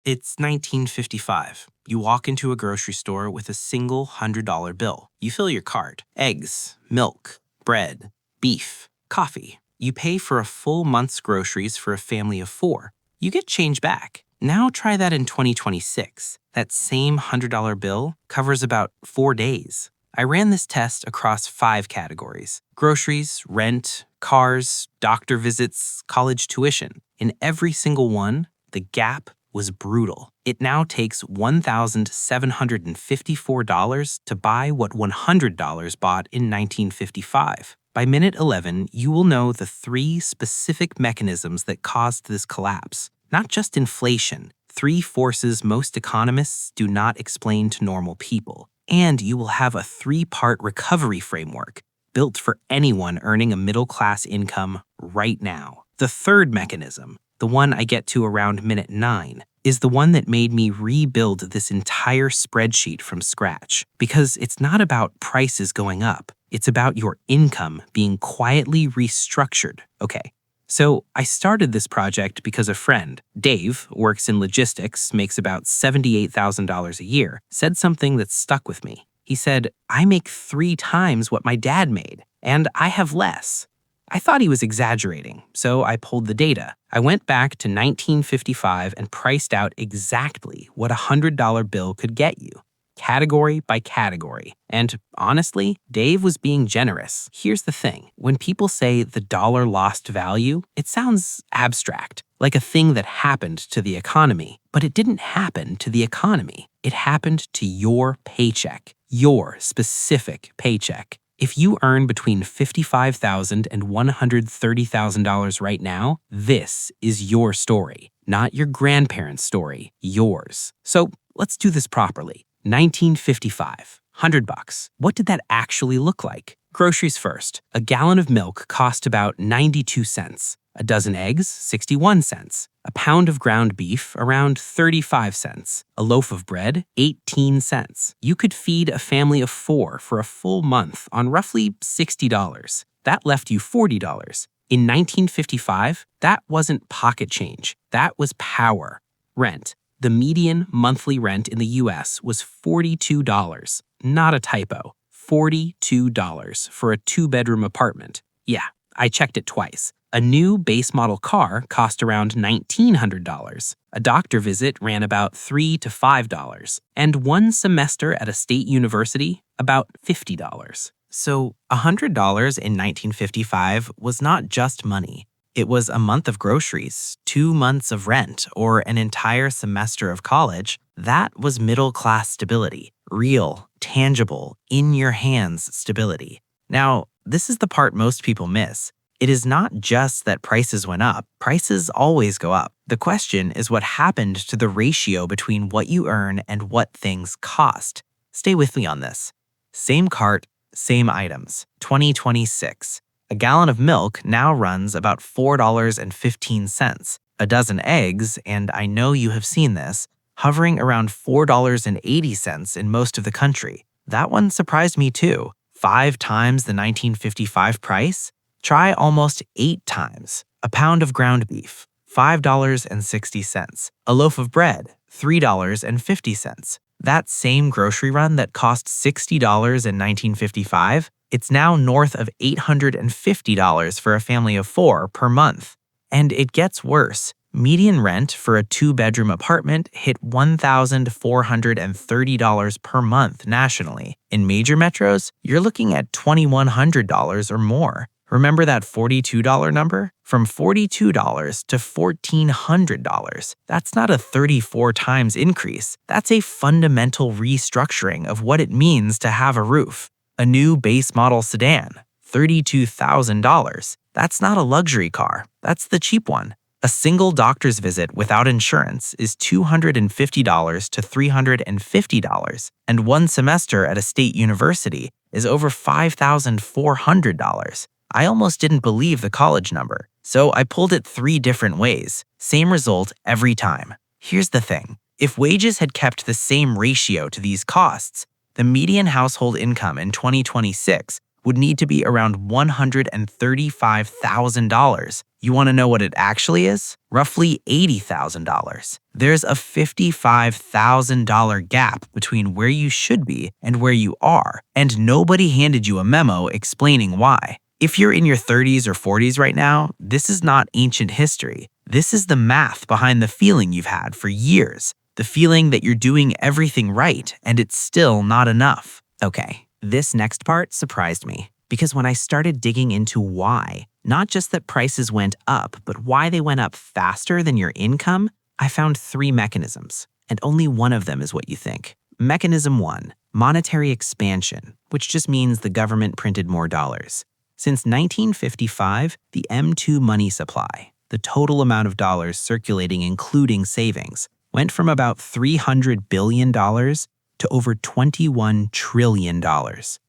It's 1955. You walk into a grocery store with a single $100 bill. You fill your cart. Eggs, milk, bread, beef, coffee. You pay for a full month's groceries for a family of 4. You get change back. Now try that in 2026. That same $100 bill covers about 4 days. I ran this test across 5 categories: groceries, rent, cars, doctor visits, college tuition. In every single one, the gap was brutal. It now takes $1,754 to buy what $100 bought in 1955. By minute 11, you will know the 3 specific mechanisms that caused this collapse. Not just inflation, 3 forces most economists do not explain to normal people. And you will have a 3-part recovery framework built for anyone earning a middle-class income right now. The third mechanism, the one I get to around minute 9, is the one that made me rebuild this entire spreadsheet from scratch. Because it's not about prices going up, it's about your income being quietly restructured. Okay, so I started this project because a friend, Dave, works in logistics, makes about $78,000 a year, said something that stuck with me. He said, "I make 3 times what my dad made, and I have less." I thought he was exaggerating, so I pulled the data. I went back to 1955 and priced out exactly what a $100 bill could get you, category by category. And honestly, Dave was being generous. Here's the thing. When people say the dollar lost value, it sounds abstract, like a thing that happened to the economy. But it didn't happen to the economy. It happened to your paycheck, your specific paycheck. If you earn between $55,000 and $130,000 right now, this is your story, not your grandparents' story, yours. So let's do this properly. 1955, $100. What did that actually look like? Groceries first. A gallon of milk cost about 92 cents. A dozen eggs, 61 cents. A pound of ground beef, around 35 cents. A loaf of bread, 18 cents. You could feed a family of 4 for a full month on roughly $60. That left you $40. In 1955, that wasn't pocket change. That was power. Rent. The median monthly rent in the US was $42. Not a typo. $42 for a 2-bedroom apartment. Yeah, I checked it twice. A new base model car cost around $1,900. A doctor visit ran about $3 to $5. And one semester at a state university, about $50. So $100 in 1955 was not just money. It was a month of groceries, 2 months of rent, or an entire semester of college. That was middle-class stability. Real, tangible, in-your-hands stability. Now, this is the part most people miss. It is not just that prices went up. Prices always go up. The question is what happened to the ratio between what you earn and what things cost. Stay with me on this. Same cart, same items. 2026. A gallon of milk now runs about $4.15. A dozen eggs, and I know you have seen this, hovering around $4.80 in most of the country. That one surprised me too. 5 times the 1955 price? Try almost 8 times. A pound of ground beef, $5.60. A loaf of bread, $3.50. That same grocery run that cost $60 in 1955, it's now north of $850 for a family of 4 per month. And it gets worse. Median rent for a 2-bedroom apartment hit $1,430 per month nationally. In major metros, you're looking at $2,100 or more. Remember that $42 number? From $42 to $1,400. That's not a 34 times increase. That's a fundamental restructuring of what it means to have a roof. A new base model sedan, $32,000. That's not a luxury car. That's the cheap one. A single doctor's visit without insurance is $250 to $350, and one semester at a state university is over $5,400. I almost didn't believe the college number, so I pulled it 3 different ways. Same result every time. Here's the thing. If wages had kept the same ratio to these costs, the median household income in 2026 would need to be around $135,000. You want to know what it actually is? Roughly $80,000. There's a $55,000 gap between where you should be and where you are, and nobody handed you a memo explaining why. If you're in your 30s or 40s right now, this is not ancient history. This is the math behind the feeling you've had for years. The feeling that you're doing everything right and it's still not enough. Okay, this next part surprised me because when I started digging into why, not just that prices went up, but why they went up faster than your income, I found 3 mechanisms, and only one of them is what you think. Mechanism 1, monetary expansion, which just means the government printed more dollars. Since 1955, the M2 money supply, the total amount of dollars circulating including savings, went from about $300 billion to over $21 trillion.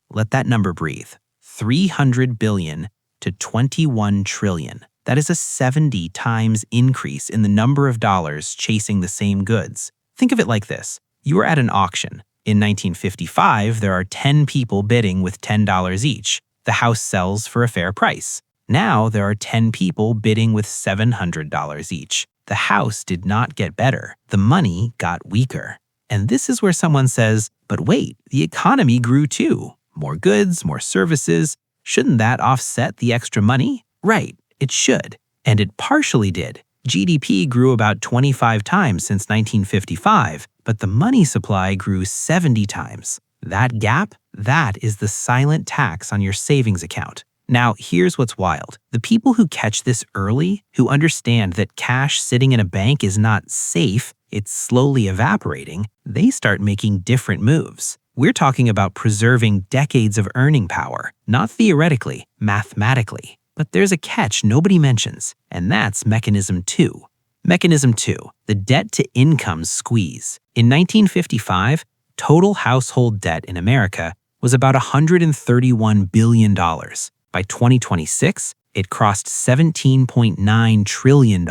Let that number breathe. 300 billion to 21 trillion. That is a 70 times increase in the number of dollars chasing the same goods. Think of it like this. You are at an auction. In 1955, there are 10 people bidding with $10 each. The house sells for a fair price. Now there are 10 people bidding with $700 each. The house did not get better. The money got weaker. And this is where someone says, but wait, the economy grew too. More goods, more services. Shouldn't that offset the extra money? Right, it should. And it partially did. GDP grew about 25 times since 1955, but the money supply grew 70 times. That gap, that is the silent tax on your savings account. Now, here's what's wild. The people who catch this early, who understand that cash sitting in a bank is not safe, it's slowly evaporating, they start making different moves. We're talking about preserving decades of earning power, not theoretically, mathematically. But there's a catch nobody mentions, and that's Mechanism 2. Mechanism 2, the debt-to-income squeeze. In 1955, total household debt in America was about $131 billion. By 2026, it crossed $17.9 trillion.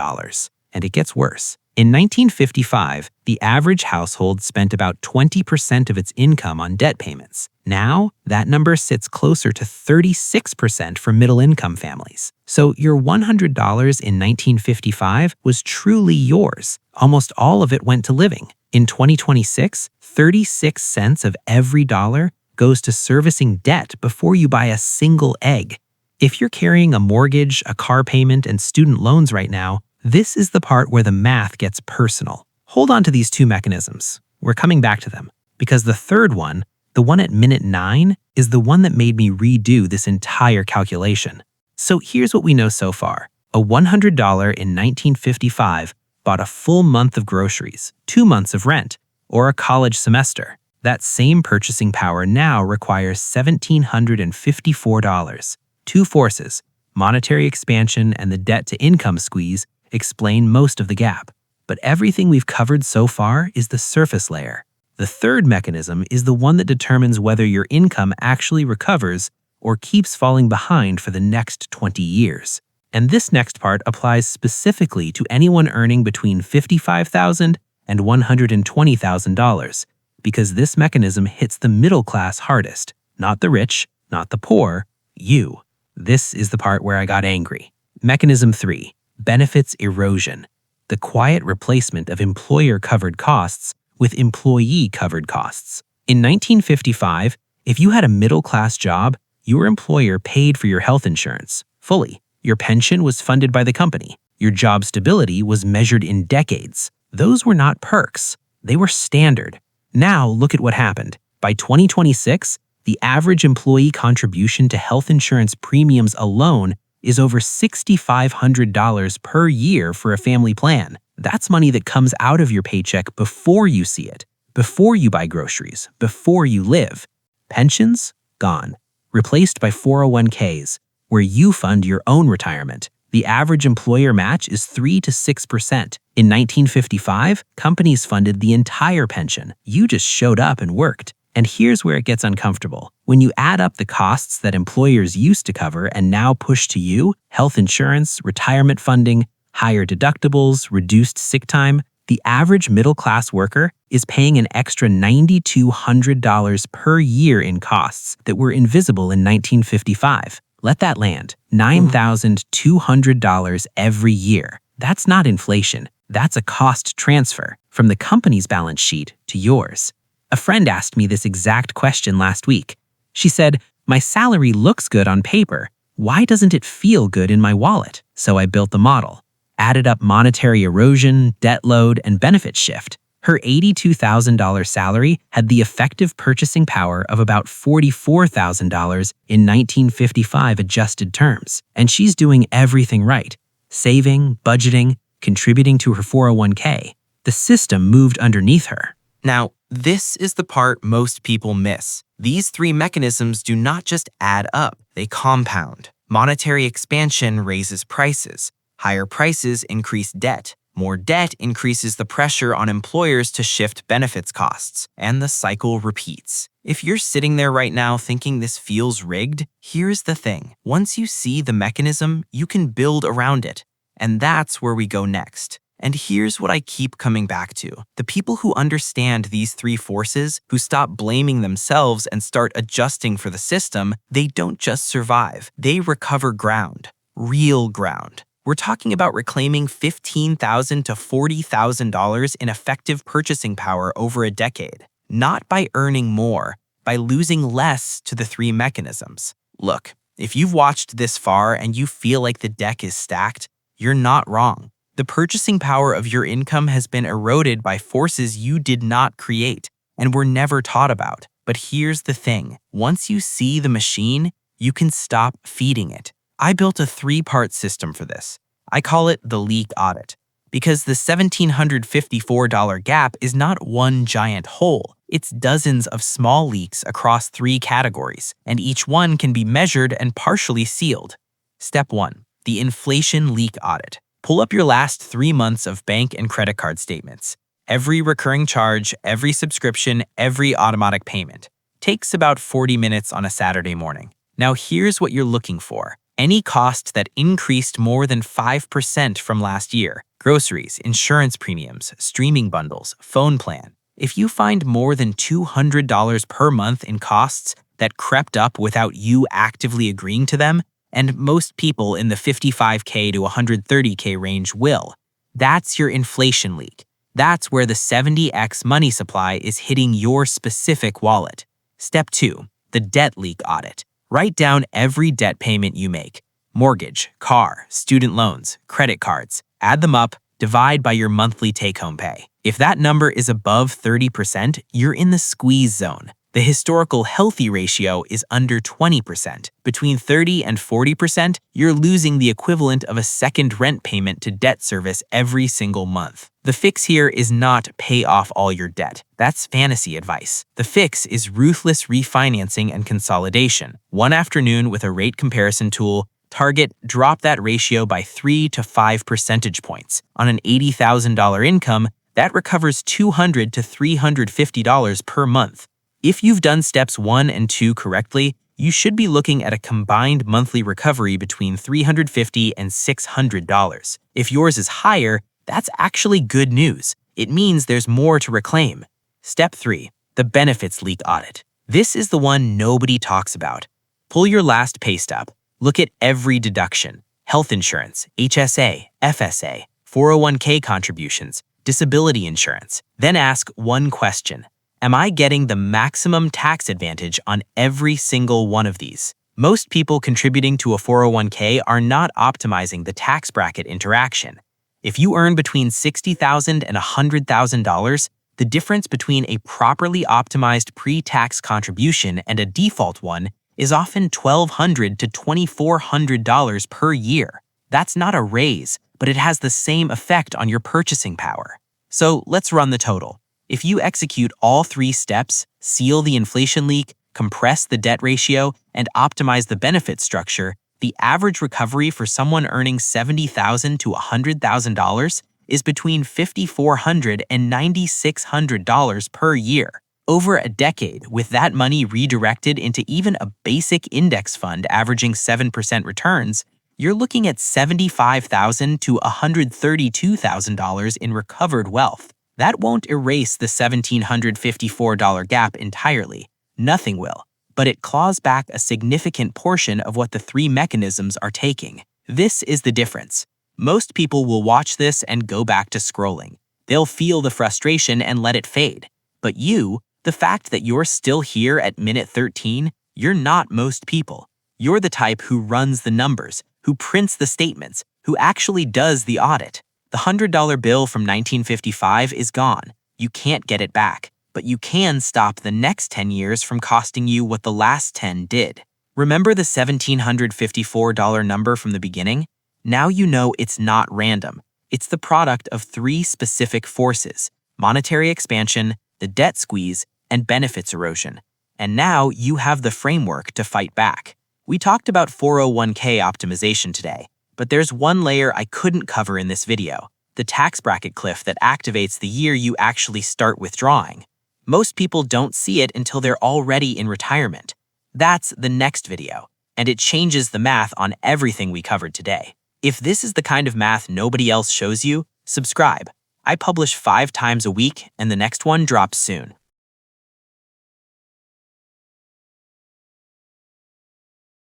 And it gets worse. In 1955, the average household spent about 20% of its income on debt payments. Now, that number sits closer to 36% for middle-income families. So your $100 in 1955 was truly yours. Almost all of it went to living. In 2026, 36 cents of every dollar goes to servicing debt before you buy a single egg. If you're carrying a mortgage, a car payment, and student loans right now, this is the part where the math gets personal. Hold on to these 2 mechanisms. We're coming back to them. Because the third one, the one at minute 9, is the one that made me redo this entire calculation. So here's what we know so far. A $100 in 1955 bought a full month of groceries, 2 months of rent, or a college semester. That same purchasing power now requires $1,754. 2 forces, monetary expansion and the debt-to-income squeeze, explain most of the gap. But everything we've covered so far is the surface layer. The third mechanism is the one that determines whether your income actually recovers or keeps falling behind for the next 20 years. And this next part applies specifically to anyone earning between $55,000 and $120,000, because this mechanism hits the middle class hardest, not the rich, not the poor, you. This is the part where I got angry. Mechanism 3. Benefits erosion, the quiet replacement of employer-covered costs with employee-covered costs. In 1955, if you had a middle-class job, your employer paid for your health insurance fully. Your pension was funded by the company. Your job stability was measured in decades. Those were not perks. They were standard. Now look at what happened. By 2026, the average employee contribution to health insurance premiums alone is over $6,500 per year for a family plan. That's money that comes out of your paycheck before you see it, before you buy groceries, before you live. Pensions? Gone. Replaced by 401ks, where you fund your own retirement. The average employer match is 3 to 6%. In 1955, companies funded the entire pension. You just showed up and worked. And here's where it gets uncomfortable. When you add up the costs that employers used to cover and now push to you, health insurance, retirement funding, higher deductibles, reduced sick time, the average middle-class worker is paying an extra $9,200 per year in costs that were invisible in 1955. Let that land. $9,200 every year. That's not inflation. That's a cost transfer from the company's balance sheet to yours. A friend asked me this exact question last week. She said, "My salary looks good on paper. Why doesn't it feel good in my wallet?" So I built the model. Added up monetary erosion, debt load, and benefit shift. Her $82,000 salary had the effective purchasing power of about $44,000 in 1955 adjusted terms. And she's doing everything right. Saving, budgeting, contributing to her 401k. The system moved underneath her. Now, this is the part most people miss. These three mechanisms do not just add up, they compound. Monetary expansion raises prices. Higher prices increase debt. More debt increases the pressure on employers to shift benefits costs, and the cycle repeats. If you're sitting there right now thinking this feels rigged, here's the thing. Once you see the mechanism, you can build around it. And that's where we go next. And here's what I keep coming back to. The people who understand these three forces, who stop blaming themselves and start adjusting for the system, they don't just survive. They recover ground. Real ground. We're talking about reclaiming $15,000 to $40,000 in effective purchasing power over a decade. Not by earning more, by losing less to the three mechanisms. Look, if you've watched this far and you feel like the deck is stacked, you're not wrong. The purchasing power of your income has been eroded by forces you did not create and were never taught about. But here's the thing. Once you see the machine, you can stop feeding it. I built a three-part system for this. I call it the Leak Audit, because the $1,754 gap is not one giant hole. It's dozens of small leaks across three categories, and each one can be measured and partially sealed. Step 1. The Inflation Leak Audit. Pull up your last 3 months of bank and credit card statements. Every recurring charge, every subscription, every automatic payment. Takes about 40 minutes on a Saturday morning. Now here's what you're looking for. Any cost that increased more than 5% from last year. Groceries, insurance premiums, streaming bundles, phone plan. If you find more than $200 per month in costs that crept up without you actively agreeing to them, and most people in the $55K to $130K range will, that's your inflation leak. That's where the 70x money supply is hitting your specific wallet. Step 2. The Debt Leak Audit. Write down every debt payment you make. Mortgage, car, student loans, credit cards. Add them up, divide by your monthly take-home pay. If that number is above 30%, you're in the squeeze zone. The historical healthy ratio is under 20%. Between 30 and 40%, you're losing the equivalent of a second rent payment to debt service every single month. The fix here is not pay off all your debt. That's fantasy advice. The fix is ruthless refinancing and consolidation. One afternoon with a rate comparison tool, target drop that ratio by 3 to 5 percentage points. On an $80,000 income, that recovers $200 to $350 per month. If you've done steps 1 and 2 correctly, you should be looking at a combined monthly recovery between $350 and $600. If yours is higher, that's actually good news. It means there's more to reclaim. Step 3. The Benefits Leak Audit. This is the one nobody talks about. Pull your last pay stub. Look at every deduction. Health insurance, HSA, FSA, 401k contributions, disability insurance. Then ask one question. Am I getting the maximum tax advantage on every single one of these? Most people contributing to a 401k are not optimizing the tax bracket interaction. If you earn between $60,000 and $100,000, the difference between a properly optimized pre-tax contribution and a default one is often $1,200 to $2,400 per year. That's not a raise, but it has the same effect on your purchasing power. So let's run the total. If you execute all 3 steps, seal the inflation leak, compress the debt ratio, and optimize the benefit structure, the average recovery for someone earning $70,000 to $100,000 is between $5,400 and $9,600 per year. Over a decade, with that money redirected into even a basic index fund averaging 7% returns, you're looking at $75,000 to $132,000 in recovered wealth. That won't erase the $1,754 gap entirely. Nothing will. But it claws back a significant portion of what the three mechanisms are taking. This is the difference. Most people will watch this and go back to scrolling. They'll feel the frustration and let it fade. But you, the fact that you're still here at minute 13, you're not most people. You're the type who runs the numbers, who prints the statements, who actually does the audit. The $100 bill from 1955 is gone. You can't get it back, but you can stop the next 10 years from costing you what the last 10 did. Remember the $1,754 number from the beginning? Now you know it's not random. It's the product of three specific forces: monetary expansion, the debt squeeze, and benefits erosion. And now you have the framework to fight back. We talked about 401k optimization today, but there's one layer I couldn't cover in this video: the tax bracket cliff that activates the year you actually start withdrawing. Most people don't see it until they're already in retirement. That's the next video, and it changes the math on everything we covered today. If this is the kind of math nobody else shows you, subscribe. I publish 5 times a week, and the next one drops soon.